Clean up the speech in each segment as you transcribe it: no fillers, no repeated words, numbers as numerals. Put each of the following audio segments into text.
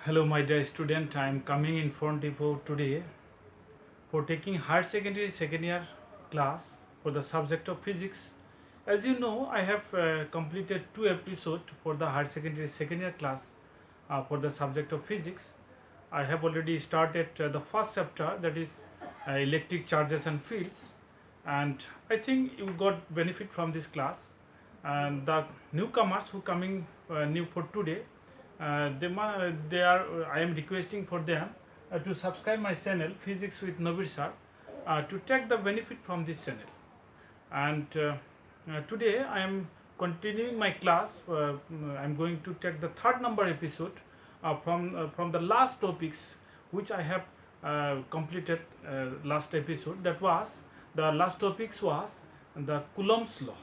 Hello, my dear student. I am coming in front of you today for taking higher secondary second year class for the subject of physics. As you know, I have completed 2 episodes for the higher secondary second year class for the subject of physics. I have already started the first chapter, that is electric charges and fields, and I think you got benefit from this class. And the newcomers who coming new for today, they are I am requesting for them to subscribe my channel Physics with Nobir sir, to take the benefit from this channel. And today I am continuing my class. I am going to take the third number episode from the last topics which I have completed last episode. That was the last topics was the Coulombs law.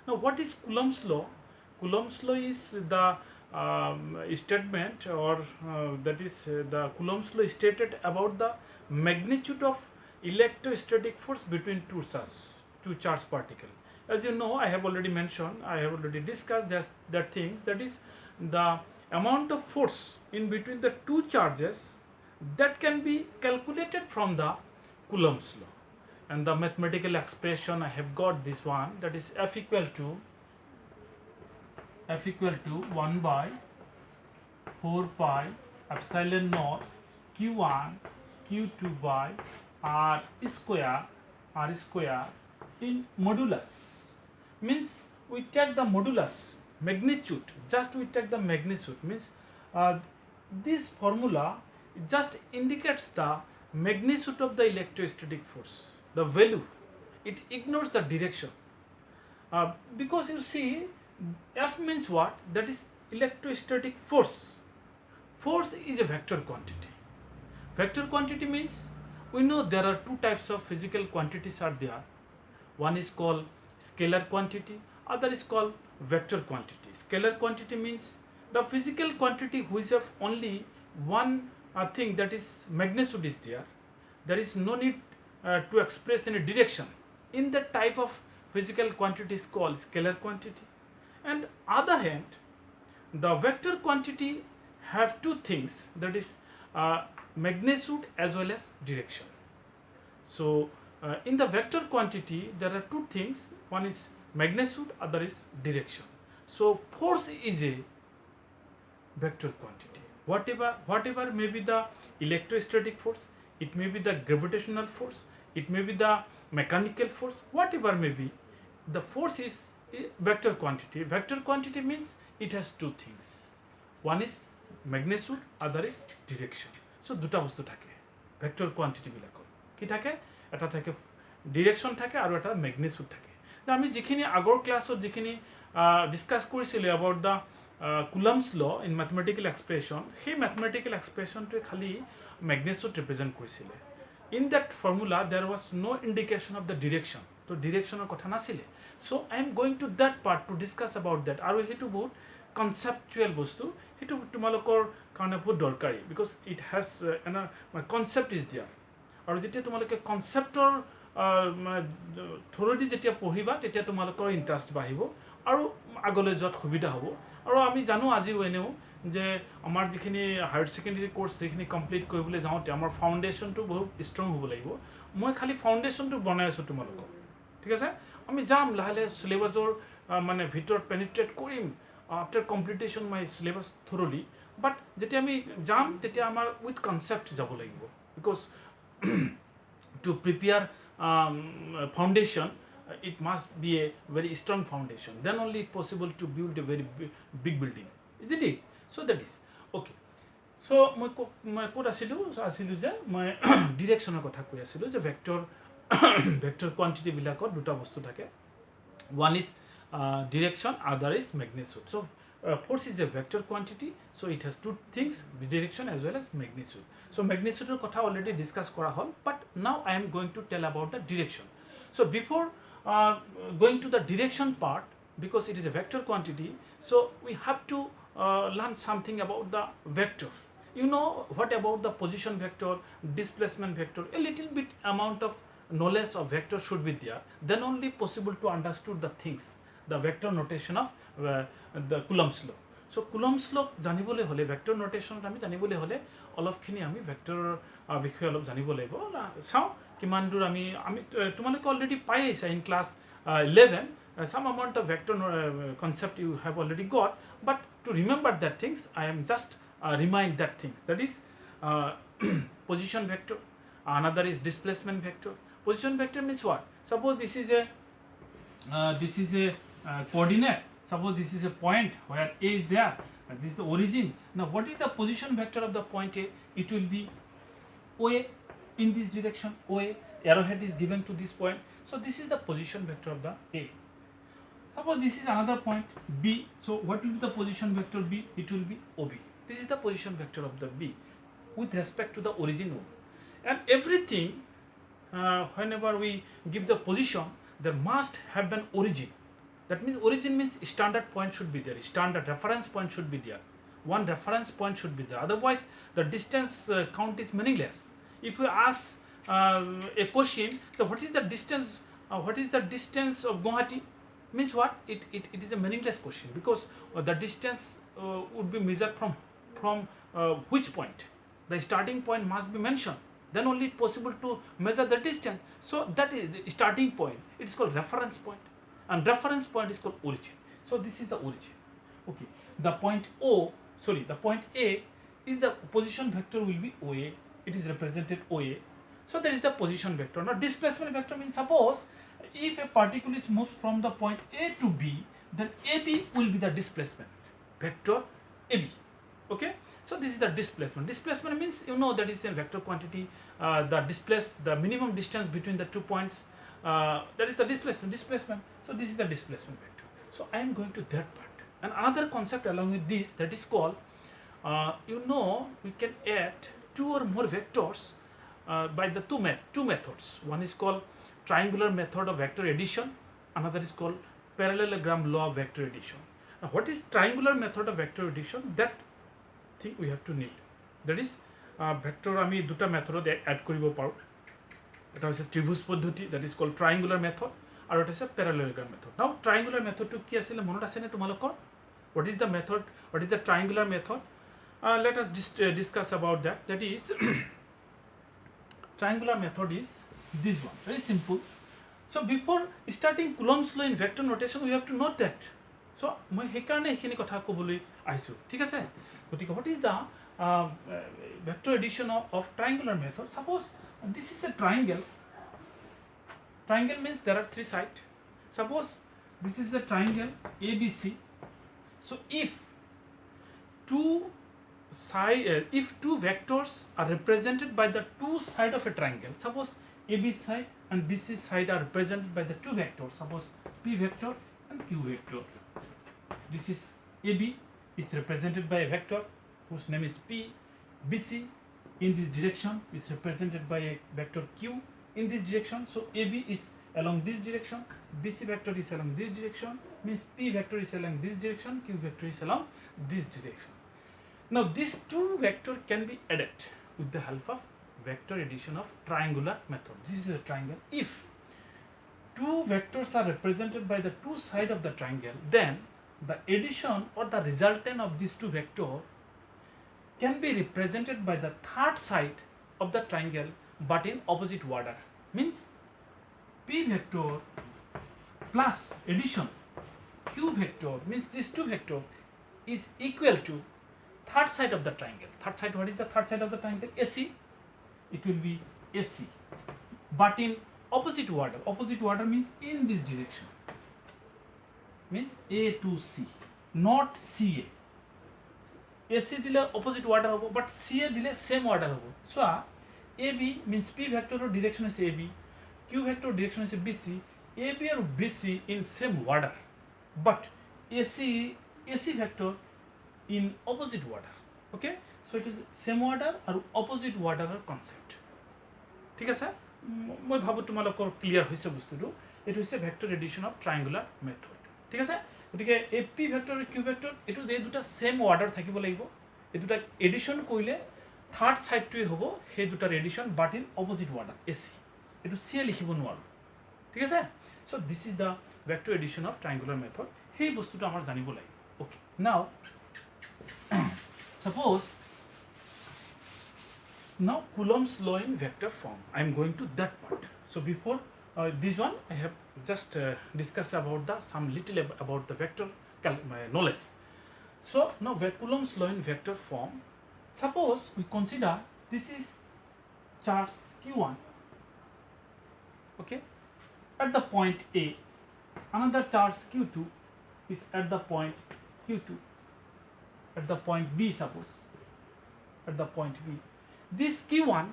Now, what is Coulombs law? Coulombs law is the statement, or that is the Coulombs law stated about the magnitude of electrostatic force between two charged particles. As you know, I have already mentioned, I have already discussed that thing, that is the amount of force in between the two charges that can be calculated from the Coulombs law. And the mathematical expression I have got this one, that is F equal to 1 by 4 pi epsilon naught q1 q2 by r square in modulus. Means we take the modulus magnitude, just we take the magnitude, means this formula just indicates the magnitude of the electrostatic force, the value. It ignores the direction, because you see, F means what? That is electrostatic force. Force is a vector quantity. Vector quantity means we know there are two types of physical quantities are there. One is called scalar quantity, other is called vector quantity. Scalar quantity means the physical quantity which have only one thing, that is magnitude is there. There is no need to express any direction. In that type of physical quantity is called scalar quantity. And other hand, the vector quantity have two things, that is magnitude as well as direction. So in the vector quantity there are two things, one is magnitude, other is direction. So force is a vector quantity. Whatever may be the electrostatic force, it may be the gravitational force, it may be the mechanical force, whatever may be, the force is a vector quantity. Vector quantity means it has two things, one is magnitude, other is direction. So দুটা বস্তু থাকে vector quantity বিলাকৰ কি থাকে, এটা থাকে direction থাকে আৰু এটা ম্যাগনিটিউড থাকে। আমি যিখিনি আগৰ ক্লাছত যিখিনি ডিসকাস কৰিছিলোঁ about the Coulombs law in mathematical expression, সেই mathematical expressionটোৱে খালি magnitude represent কৰিছিলে। In that formula there was no indication of the direction, তো ডিৰেকশ্যনৰ কথা নাছিলে। So I am going to that part to discuss about that, আৰু হেতু বহুত conceptual বস্তু, হেতু তোমালোকৰ কাৰণে বহুত দৰকাৰী, because it has a concept is there, আৰু যেতিয়া তোমালোকে কনসেপ্টৰ থৰলি যেতিয়া পঢ়িবা তেতিয়া তোমালোকৰ ইন্টাৰেষ্ট বাঢ়িব আৰু আগলৈ যোৱাত সুবিধা হ'ব। আৰু আমি জানো আজিও এনেও যে আমাৰ যিখিনি হায়াৰ সেকেন্ডাৰী কোর্স যিখিনি কমপ্লিট কৰিবলৈ যাওঁতে আমাৰ ফাউণ্ডেশ্যনটো বহুত ষ্ট্ৰং হ'ব লাগিব। মই খালি ফাউণ্ডেশ্যনটো বনাই আছোঁ তোমালোকক, ঠিক আছে। আমি যাম লাহে লাহে সিলেবাসৰ মানে ভিতৰত পেনিট্ৰেট কৰিম আফটাৰ কমপ্লিটেশ্যন মাই সিলেবাস থৰলি। বাট যেতিয়া আমি যাম তেতিয়া আমাৰ উইথ কনসেপ্ট যাব লাগিব, because to prepare foundation, it must be a very strong foundation, then only possible to build a very big building, isn't it? So that is okay. So মই ক'ত আছিলোঁ যে মই ডিৰেকশ্যনৰ কথা কৈ আছিলোঁ যে ভেক্টৰ কোৱান্টিটিবিলাকত দুটা বস্তু থাকে, one is direction, other is magnitude. So force is a vector quantity, so it has two things, direction as well as magnitude. So magnitude kotha already discuss kora hol, but now I am going to tell about the direction. So before going to the direction part, because it is a vector quantity, so we have to learn something about the vector. You know what about the position vector, displacement vector, a little bit amount of knowledge of vector should be there, then only possible to understand the things, the vector notation of the Coulombs law. So Coulomb's law জানিবলৈ হলে vector নোটেশনত আমি জানিবলৈ হলে অলপখিনি আমি ভেক্টৰৰ বিষয়ে অলপ জানিব লাগিব চাও কিমান দূৰ আমি তোমালোকে অলৰেডি পাই আছা in class 11 some amount of vector concept you have already got, but to remember that things I am just remind that things, that is position vector, another is displacement vector. Position vector means what? Suppose this is a coordinate. Suppose this is a point where A is there, and this is the origin. Now what is the position vector of the point A? It will be OA, in this direction OA, arrowhead is given to this point, so this is the position vector of the A. Suppose this is another point B, so what will be the position vector B? It will be OB. This is the position vector of the B with respect to the origin O. And everything, whenever we give the position, there must have an origin. That means origin means standard point should be there, standard reference point should be there, one reference point should be there, otherwise the distance count is meaningless. If we ask a question, so what is the distance of Guwahati, means what? It is a meaningless question, because the distance would be measured from which point? The starting point must be mentioned, then only it possible to measure the distance. So that is the starting point, it is called reference point, and reference point is called origin. So this is the origin. Okay, the point A is the position vector will be OA, it is represented OA, so that is the position vector. Now displacement vector means, suppose if a particle is moved from the point A to B, then AB will be the displacement vector AB. Okay, so this is the displacement. Displacement means, you know, that is a vector quantity, the minimum distance between the 2 points, that is the displacement. So this is the displacement vector. So I am going to that part. And another concept along with this, that is called, we can add 2 or more vectors by the two methods. One is called triangular method of vector addition, another is called parallelogram law of vector addition. Now what is triangular method of vector addition? That thing we have to need, that is vector আমি দুটা মেথডত add কৰিব পাৰো, এটা হৈছে ত্ৰিভুজ পদ্ধতি, that is called triangular method, আৰু এটা হৈছে parallelogram method. Now triangular method টো কি আছিল মনত আছে নে তোমালোকৰ? What is the method? What is the triangular method? Let us discuss about that. That is triangular method is this one, very simple. So before starting Coulombs law in vector notation, we have to note that. So মই হেকাৰণে এখিনি কথা ক'বলৈ আহিছো, ঠিক আছে? গতিকে what is the vector addition of triangular method? Suppose this is a triangle. Triangle means there are 3 sides. Suppose this is a triangle ABC. So if two vectors are represented by the 2 sides of a triangle, suppose AB side and BC side are represented by the 2 vectors, suppose P vector and Q vector. This is AB is represented by a vector whose name is P. BC in this direction is represented by a vector Q in this direction. So AB is along this direction, BC vector is along this direction, means P vector is along this direction, Q vector is along this direction. Now these 2 vectors can be added with the help of vector addition of triangular method. This is a triangle. If 2 vectors are represented by the 2 sides of the triangle, then the addition or the resultant of these 2 vectors can be represented by the 3rd side of the triangle, but in opposite order. Means P vector plus addition Q vector, means these 2 vectors is equal to 3rd side of the triangle. 3rd side, what is the 3rd side of the triangle? AC. It will be AC, but in opposite order. Opposite order means in this direction, means A to C, not CA. AC dile opposite order hobo, but CA dile same order hobo. So AB means P vector direction is AB, Q vector direction is BC, AB or BC in same order, but AC vector in opposite order. Okay, so it is same order or opposite order concept. ঠিক আছে, মই ভাবো তোমালোকৰ clear হৈছে বস্তুটো। এটো হৈছে vector addition of triangular method, ঠিক আছে। গতিকে এই পি ভেক্টৰ আৰু কিউ ভেক্টৰ এটো এই দুটা সেম অৰ্ডাৰ থাকিব লাগিব। এই দুটা এডিশন কৰিলে থাৰ্ড সাইডটোই হ'ব সেই দুটাৰ addition but in opposite order AC. এটো সি লিখিব নোৱাৰো, ঠিক আছে। So this is the vector addition of triangular method. সেই বস্তুটো আমাৰ জানিব লাগিব। ওকে, নাও Suppose now Coulombs law in vector form. I am going to that part. So before this one, I have just discussed about the some little about the vector knowledge. So now Coulombs law in vector form. Suppose we consider this is charge q1. Okay, at the point A, another charge q2 is at the point q2. At the point B, suppose at the point B. This q1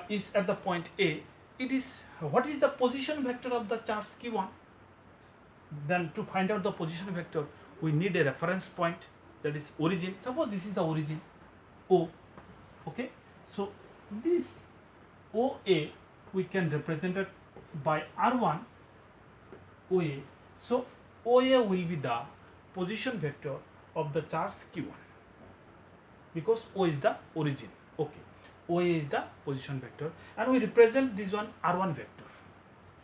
is at the point A. It is what is the position vector of the charge q1? Then to find out the position vector, we need a reference point, that is origin. Suppose this is the origin O. Okay, so this OA we can represent it by R1 OA. So OA will be the position vector of the charge q1 because O is the origin. Okay, OA is the position vector, and we represent this one R1 vector.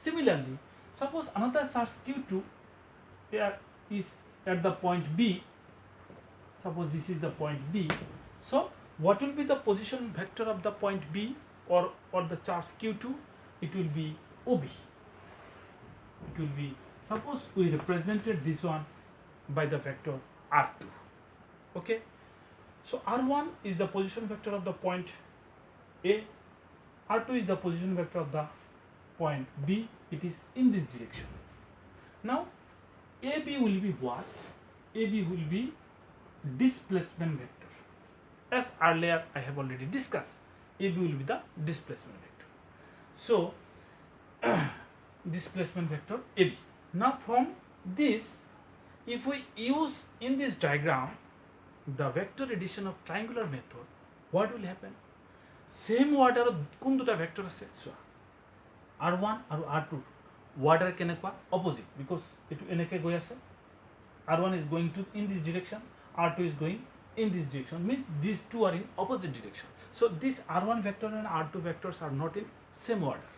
Similarly, suppose another charge q2 is at the point B. Suppose this is the point B. So what will be the position vector of the point B or the charge q2? It will be OB. It will be, suppose we represented this one by the vector R2. Okay, so R1 is the position vector of the point A, R2 is the position vector of the point B. It is in this direction. Now AB will be what? AB will be displacement vector. As earlier I have already discussed, AB will be the displacement vector. So displacement vector AB. Now from this, if we use in this diagram the vector addition of triangular method, what will happen? Same order কোন দুটা vector আছে R1 আৰু R2 order কেনেকুৱা opposite because এটো এনেকে গৈ আছে, R1 is going to in this direction, R2 is going in this direction, means these two are in opposite direction. So this R1 vector and R2 vectors are not in same order.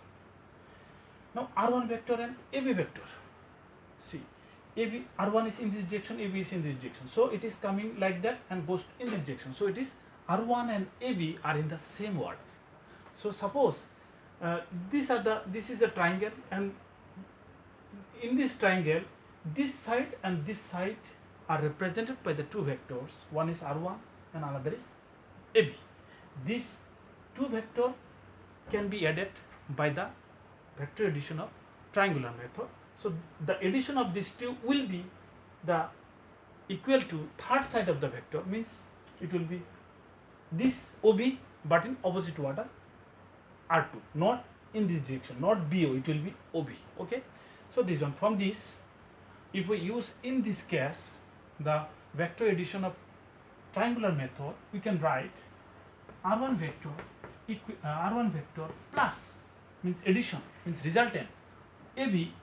Now R1 vector and AB vector, see AB, R1 is in this direction, AB is in this direction, so it is coming like that and goes in this direction. So it is R1 and AB are in the same order. So suppose this is a triangle, and in this triangle this side and this side are represented by the two vectors. One is R1 and another is AB. These two vectors can be added by the vector addition of triangular method. So the addition of these two will be the equal to third side of the vector, means it will be this OB but in opposite order R2, not in this direction, not BO, it will be OB. Okay, so this one, from this, if we use in this case the vector addition of triangular method, we can write R1 vector plus, means addition, means resultant, AB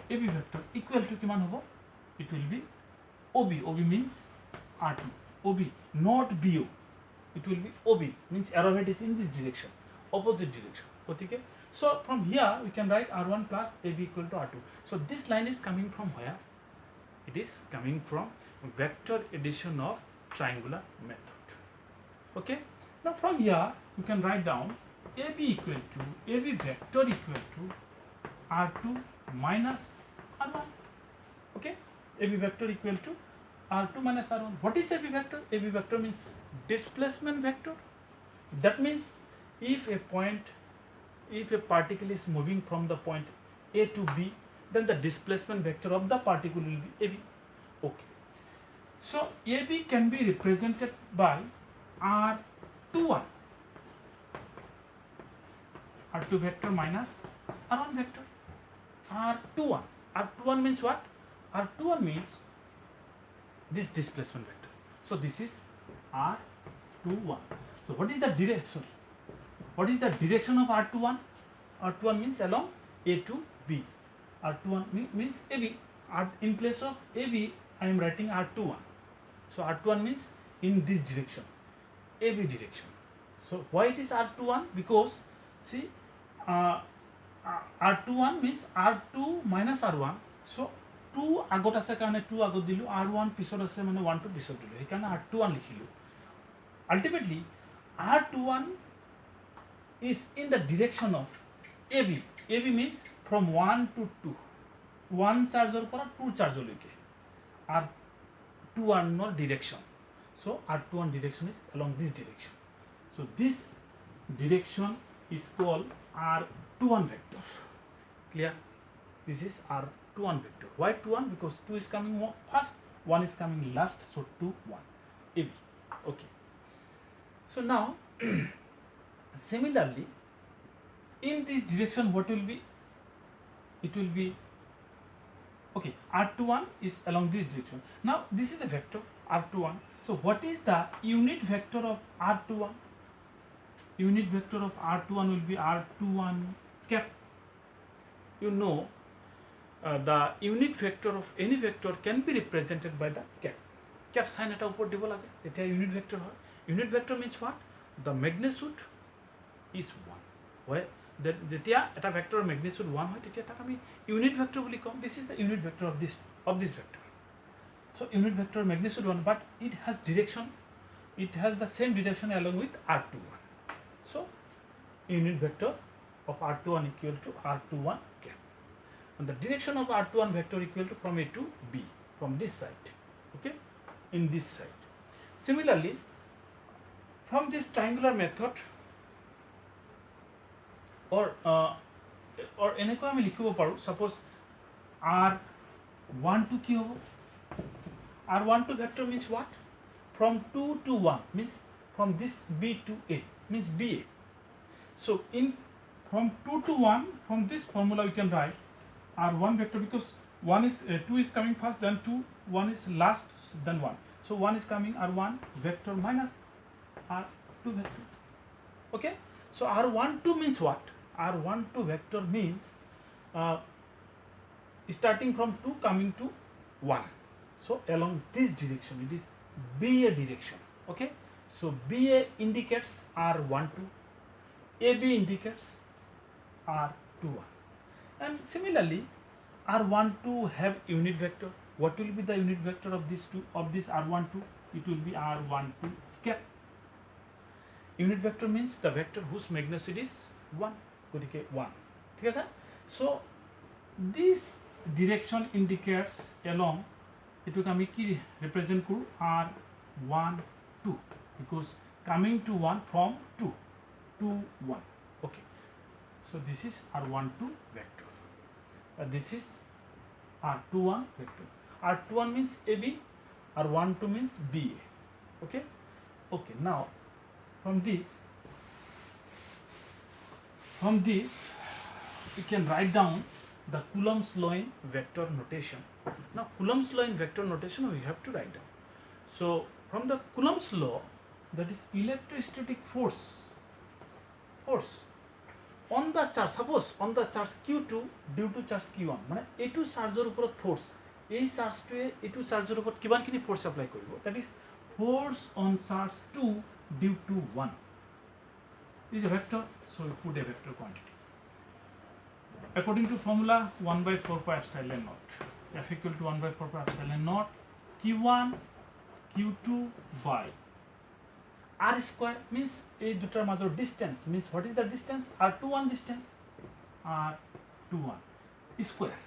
vector equal to kiman hobo, it will be OB means R2, OB not BO, it will be OB, means arrowhead is in this direction, opposite direction. Okay, so from here we can write R1 plus AB equal to R2. So this line is coming from where? It is coming from vector addition of triangular method. Okay, now from here you can write down AB vector equal to R2 minus R1. Okay, AB vector equal to R2 minus R1. What is AB vector? AB vector means displacement vector. That means if a particle is moving from the point A to B, then the displacement vector of the particle will be AB. Okay, so AB can be represented by R21, R2 vector minus R1 vector. R21 means what? R21 means this displacement vector. So this is R21. So what is the direction? What is the direction of R21? R21 means along A to B. R21 means AB. In place of AB, I am writing R21. So R21 means in this direction, AB direction. So why it is R21? Because see, R21 means R2 minus R1. So 2 আগত আছে কাৰণে 2 আগত দিলোঁ, R1 পিছত আছে মানে 1 টো পিছত দিলোঁ, সেইকাৰণে R21 লিখিলোঁ। Ultimately R21 is in the direction of AB. AB means from 1 to 2, 1 চাৰ্জৰ পৰা 2 চাৰ্জলৈকে R21 ৰ direction. So R21 direction is along this direction. So this direction is called R21 vector. Clear? This is R21 vector. Why 21? Because 2 is coming first, 1 is coming last, so 2, 1. AB. Okay. So now, similarly, in this direction, what will be? It will be, okay, R21 is along this direction. Now, this is a vector, R21. So, what is the unit vector of R21? Unit vector of R21 will be R21 cap. You know, the unit vector of any vector can be represented by the cap. Cap sign eta upor dibo lage, eta unit vector hoy. Unit vector means what? The magnitude is 1. Why? Jetia eta vector magnitude 1 hoy, tetia tak ami unit vector boli kom. This is the unit vector of this vector. So unit vector magnitude 1, but it has direction. It has the same direction along with R21. So unit vector of R21 equal to R21 cap. And the direction of R21 vector equal to from A to B, from this side, okay, in this side. Similarly, from this triangular method, or এনেকৈ আমি লিখিব পাৰোঁ, suppose R12 কি হ'ব? R12 vector means what? From 2 to 1 means from this B to A means BA. So in from 2 to 1, from this formula we can write R1 vector, because 2 is coming first, then 2, 1 is last, then 1. So 1 is coming R1 vector minus R2 vector. Okay? So R12 means what? R12 vector means starting from 2 coming to 1. So along this direction, it is BA direction. Okay? So BA indicates R12, AB indicates R21. And similarly, R12 have unit vector. What will be the unit vector of this R12? It will be R12 cap. Unit vector means the vector whose magnitude is 1. Okay, 1. Okay, so this direction indicates along, it will come represent R12, because coming to 1 from 2 to 1. Okay, so this is R12 vector. This is R21 vector. R21 means AB, R12 means BA. Okay, okay. Now from this we can write down the Coulombs law in vector notation. Now Coulombs law in vector notation we have to write down. So from the Coulombs law, that is electrostatic force on the charge, suppose on the charge Q2 due to charge Q1, মানে A2 চার্জৰ ওপৰত force, এই চার্জটোৱে A2 চার্জৰ ওপৰত কিমানখিনি force apply কৰিব, that is force on charge 2 due to 1 is a vector. So we put a vector quantity according to formula 1/4 pi epsilon naught, F equal to 1/4 pi epsilon naught Q1 Q2 by R square, means এই দুটাৰ মাজৰ distance, means what is the distance? R21 distance, R21 square.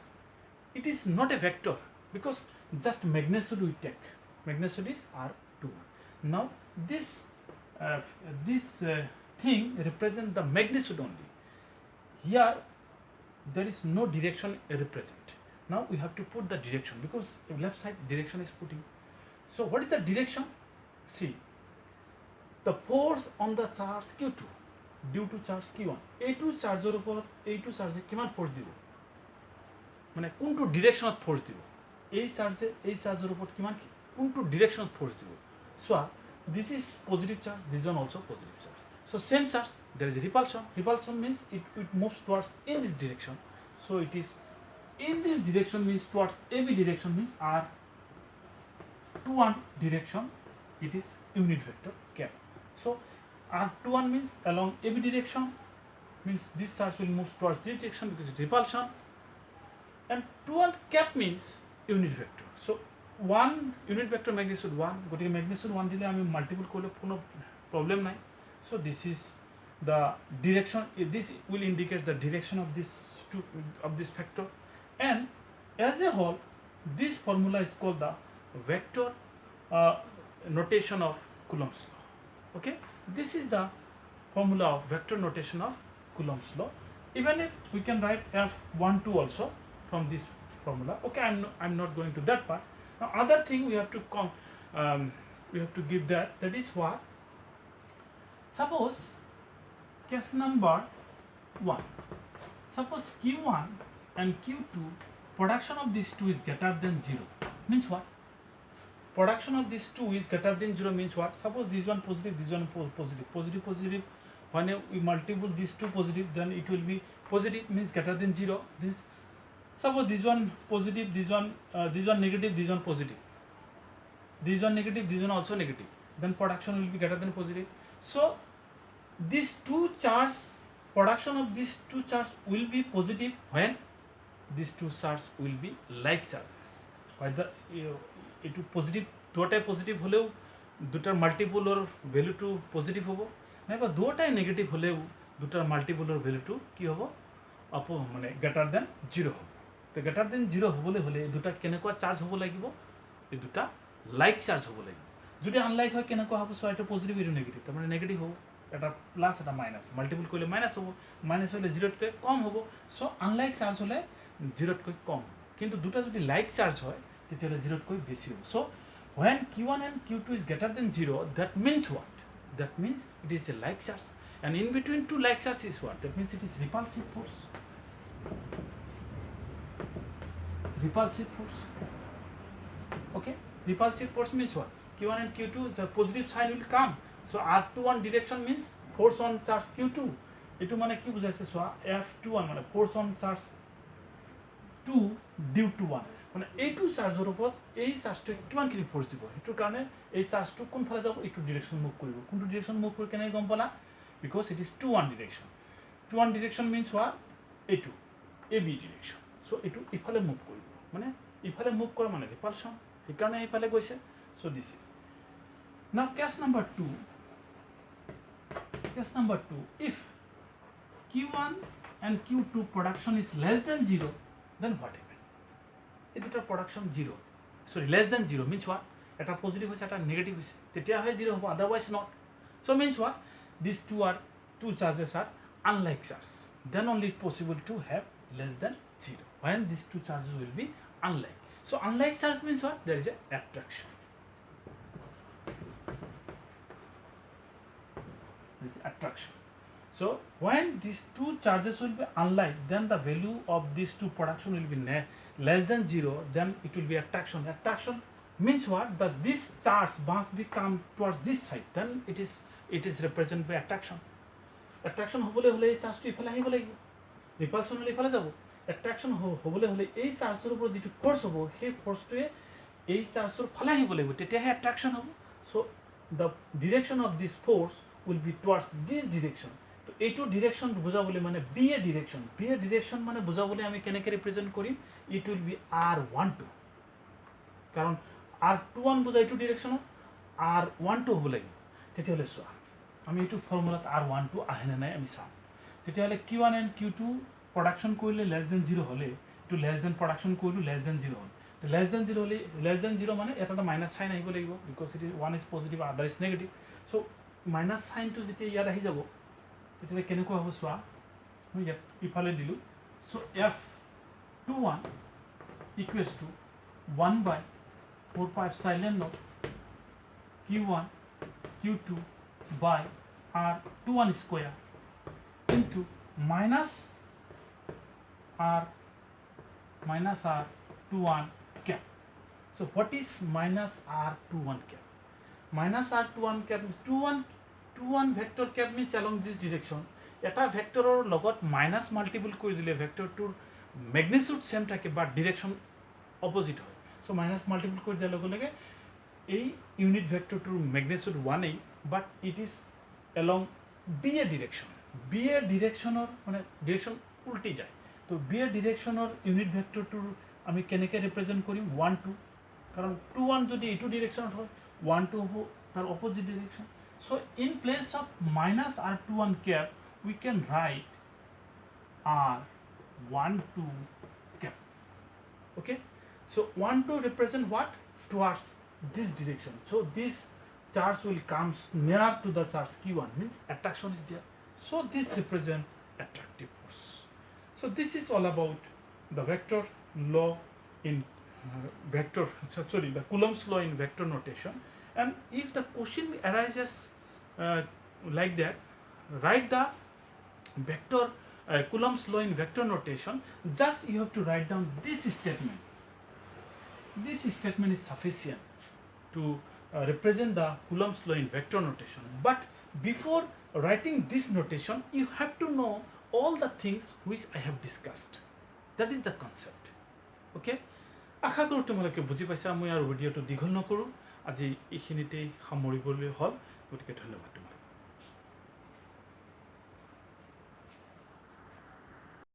It is not a vector because just magnitude we take, magnitude is R21. Now this thing represent the magnitude only. Here there is no direction represent. Now we have to put the direction, because left side direction is putting. So what is the direction? See, the force on the charge Q2 due to charge Q1, A2 চার্জৰ ওপৰত A2 চার্জে কিমান force দিব, মানে কোনটো ডিরেকশনত force দিব, এই চার্জৰ ওপৰত কিমান কোনটো ডিরেকশনত ফোর্স দিব. So this is positive charge, this one also positive charge. So same charge, there is a repulsion. Repulsion means it moves towards in this direction. So it is in this direction means towards AB direction, means R21 direction, it is unit vector cap. So R21 means along AB direction, means this charge will move towards this direction because it's repulsion. And 21 cap means unit vector so 1 unit vector magnitude 1 গতিকে magnitude 1 দিলে আমি multiple কৰিলে কোনো problem নাই so this is the direction. This will indicate the direction of this vector, and as a whole this formula is called the vector notation of Coulombs law. Okay, this is the formula of vector notation of Coulombs law. Even if we can write F12 also from this formula. Okay, I'm not going to that part. Now other thing we have to give that is what, suppose case number 1, suppose Q1 and Q2 production of these two is greater than 0, means what? Production of these two is greater than 0 means what? Suppose this one positive, this one positive. When we multiple these two positive, then it will be positive, means greater than 0. This, suppose this one positive, this one negative, this one positive, this one negative, this one also negative, then production will be greater than positive. So these two charges, production of these two charges will be positive when these two charges will be like charges. Whether it positive, দুটাই positive হলেও দুটার মাল্টিপলর ভ্যালুটো positive হবো, নাইবা দুটাই negative হলেও দুটার মাল্টিপলর ভ্যালুটো কি হবো, মানে গ্রেটার দেন 0 হবো। তো গ্রেটার দেন 0 হবলে হলে দুটা কেনেকুৱা চার্জ হব লাগিব, এই দুটা লাইক চার্জ হব লাগিব। যদি আনলাইক হয় কেনেকুৱা হব, সো এটা পজিটিভ এটা নেগেটিভ, তার মানে নেগেটিভ হবো, এটা প্লাস এটা মাইনাস, মাল্টিপল করলে মাইনাস হবো, মাইনাস হলে 0তকৈ কম হবো। সো আনলাইক চার্জ হলে 0তকৈ কম, কিন্তু দুটা যদি লাইক চার্জ হয় তেতিয়াহলে 0তকৈ বেশি হবো। So when Q1 and Q2 is greater than 0, that means what? That means it is a like charge, and in between two like charges is what? That means it is repulsive force. Repulsive force. Okay, repulsive force means what? Q1 and Q2, the positive sign will come. So R21 direction means force on charge Q2. এটো মানে কি বুঝাইছে, so F21 মানে force on charge 2 due to 1, মানে এইটো চার্জৰ ওপৰত এই চার্জটো কিমানখিনি ফোর্স দিব, এটোৰ কাৰণে এই চার্জটো কোন ফালে যাব, এইটো ডিরেকশন মুভ কৰিব। কোনটো ডিরেকশন মুভ কৰি কেনে গম পালা, because it is 2-1 direction. 2-1 direction means what, এইটো AB ডিরেকশন। সো এইটো ইফালে মুভ কৰিব, মানে ইফালে মুভ কৰা মানে রিপালশন, সেইকাৰণে ইফালে গৈছে। So this is now case number 2। Case number 2, if Q1 and Q2 production is less than 0, then what happen? এই দুটার production 0, sorry less than 0 means what? এটা positive হইছে এটা negative হইছে, তেতিয়া হয় 0 হবো, otherwise not. So means what? These two charges are unlike charges. Then only it's possible to have less than 0 when these two charges will be unlike. So unlike charge means what? There is a attraction. Attraction. So when these two charges will be unlike, then the value of these two production will be less than 0, then it will be attraction. Attraction means what? That this charge must be come towards this side, then it is represented by attraction. Attraction হবলে হলে এই চার্জটো ইফালে আহিব লাগিব, repulsion হলে ইফালে যাব। attraction হবলে হলে এই চার্জৰ ওপৰত যেটো ফোর্স হ'ব, সেই ফোর্সটোৱে এই চার্জৰ ফালে আহিব লাগিব, তেতিয়াহে attraction হ'ব। So the direction of this force will be towards this direction. তো এইটো ডিরেকশন বুঝাবলে মানে বি এ ডিরেকশন মানে বুঝাবলে আমি কেনেকে রিপ্রেজেন্ট করি, ইট উইল বি R12, কারণ R21 বুঝা এইটো ডিরেকশনত R12 হ'ব লাগিব। তেতিয়াহলে চোৱা আমি এইটো ফর্মুলাত R12 আহে না নাই আমি চাম। তেতিয়াহলে Q1 and Q2 প্রোডাকশন কৰিলে লেস দেন 0 হলে, এইটো লেস দেন প্রোডাকশন কৰিলো লেস দেন 0 হল, তো লেস দেন 0 হলে লেস দেন 0 মানে এটা মাইনাস সাইন আহিব লাগিব, because it is one is positive other is negative. So minus সাইনটো যেতিয়া ইয়াত আহি যাব তেতিয়াহলে কেনেকুৱা হ'ব চোৱা, মই ইয়াত ইফালে দিলো। So F21 equals to 1/4πε0 Q1 Q2 by R21 square into minus R21 cap. So what is minus R21 cap? Minus R21 cap means 21 vector cap means along this direction. এটা ভেক্টৰৰ লগত মাইনাস মাল্টিপল কৰি দিলে ভেক্টৰটোৰ magnitude same থাকে but direction opposite হয়। So minus multiple কৰি দিয়াৰ লগে লগে এই ইউনিট ভেক্টৰটোৰ magnitude 1 but it is along B A direction. B A ডিরেকশনৰ মানে ডিরেকশন উল্টি যায়, তো বি এ ডিরেকশনৰ ইউনিট ভেক্টৰটোৰ আমি কেনেকৈ ৰিপ্ৰেজেণ্ট কৰিম 1 2 কাৰণ 2 1 যদি এইটো ডিৰেকশ্যনত হয় 1 2 হ'ব তাৰ opposite direction so in place of minus r 2 1 cap we can write r 1 2 cap okay so 1 2 represent what towards this direction so this charge will come near to the charge q1 means attraction is there so this represent attractive force so this is all about the vector law in the Coulombs law in vector notation and if the question arises like that write the vector Coulombs law in vector notation just you have to write down this statement is sufficient to represent the Coulombs law in vector notation but before writing this notation you have to know all the things which I have discussed that is the concept okay আশা কৰোঁ তোমালোকে বুজি পাইছা মই আৰু ভিডিঅ'টো দীঘল নকৰোঁ আজি এইখিনিতেই সামৰিবলৈ হ'ল গতিকে ধন্যবাদ